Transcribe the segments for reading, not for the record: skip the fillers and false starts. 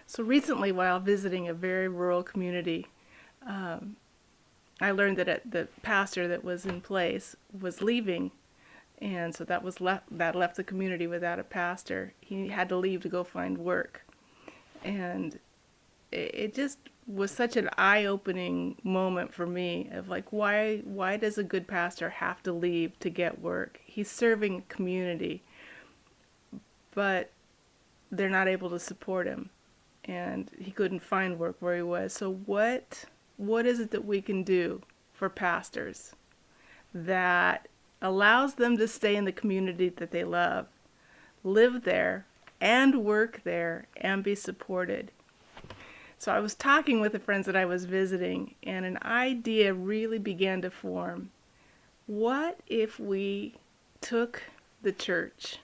So recently, while visiting a very rural community, I learned that the pastor that was in place was leaving, and so that left the community without a pastor. He had to leave to go find work, and it just was such an eye-opening moment for me of like why does a good pastor have to leave to get work? He's serving a community, but they're not able to support him, and he couldn't find work where he was. So what is it that we can do for pastors that allows them to stay in the community that they love, live there, and work there, and be supported? So I was talking with the friends that I was visiting, and an idea really began to form. What if we took the church,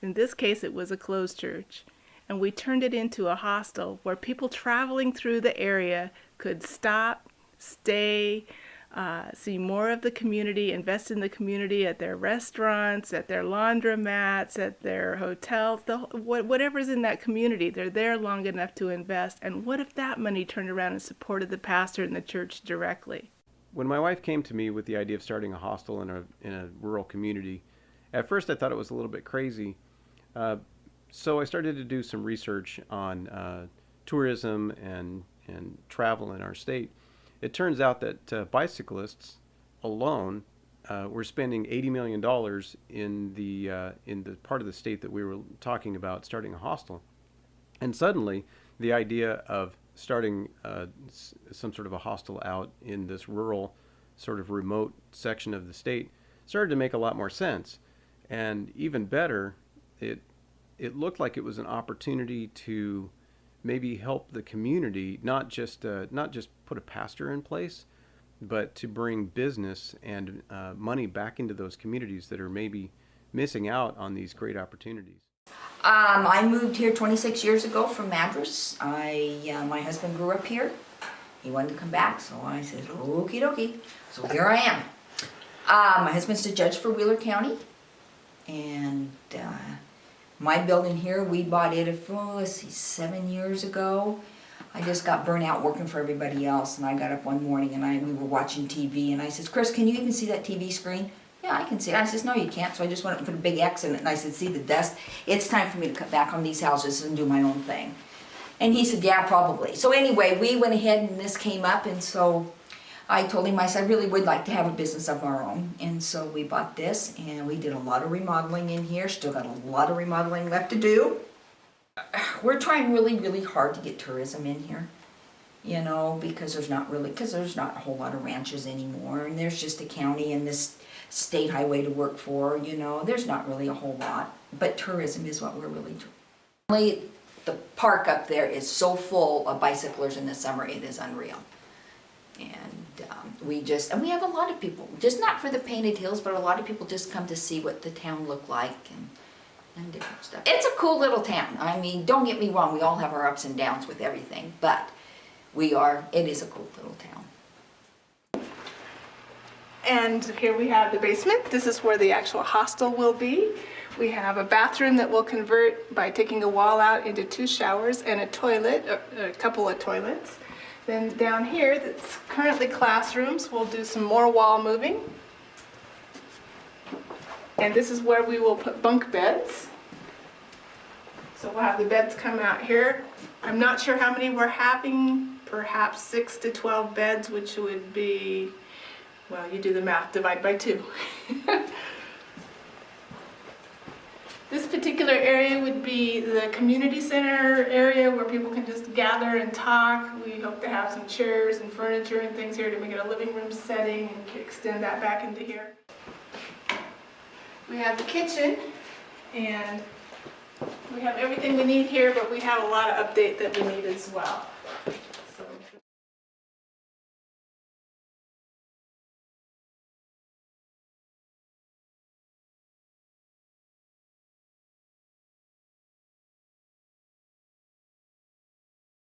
in this case it was a closed church, and we turned it into a hostel where people traveling through the area could stop, stay, see more of the community, invest in the community at their restaurants, at their laundromats, at their hotels, whatever's in that community. They're there long enough to invest. And what if that money turned around and supported the pastor and the church directly? When my wife came to me with the idea of starting a hostel in a rural community, at first I thought it was a little bit crazy. So I started to do some research on tourism and travel in our state. It turns out that bicyclists alone were spending $80 million in the part of the state that we were talking about starting a hostel. And suddenly, the idea of starting some sort of a hostel out in this rural, sort of remote section of the state started to make a lot more sense. And even better, it looked like it was an opportunity to maybe help the community, not just put a pastor in place, but to bring business and money back into those communities that are maybe missing out on these great opportunities. I moved here 26 years ago from Madras. My husband grew up here. He wanted to come back, so I said, okie dokie. So here I am. My husband's the judge for Wheeler County, and my building here, we bought it, 7 years ago. I just got burnt out working for everybody else, and I got up one morning and we were watching TV, and I said, Chris, can you even see that TV screen? Yeah, I can see it. I says, no, you can't. So I just went up and put a big X in it, and I said, see the dust? It's time for me to cut back on these houses and do my own thing. And he said, yeah, probably. So anyway, we went ahead and this came up, and so I told him, I said, I really would like to have a business of our own. And so we bought this, and we did a lot of remodeling in here. Still got a lot of remodeling left to do. We're trying really, really hard to get tourism in here, you know, because there's not a whole lot of ranches anymore, and there's just a county and this state highway to work for, you know. There's not really a whole lot, but tourism is what we're really doing. The park up there is so full of bicyclers in the summer, it is unreal. And we have a lot of people, just not for the painted hills, but a lot of people just come to see what the town looked like and different stuff. It's a cool little town. I mean, don't get me wrong, we all have our ups and downs with everything, but it is a cool little town. And here we have the basement. This is where the actual hostel will be. We have a bathroom that will convert by taking a wall out into 2 showers and a toilet, a couple of toilets. Then down here, that's currently classrooms, we'll do some more wall moving. And this is where we will put bunk beds. So we'll have the beds come out here. I'm not sure how many we're having, perhaps 6 to 12 beds, which would be, well, you do the math, divide by 2. This particular area would be the community center area where people can just gather and talk. We hope to have some chairs and furniture and things here to make it a living room setting and extend that back into here. We have the kitchen, and we have everything we need here, but we have a lot of update that we need as well.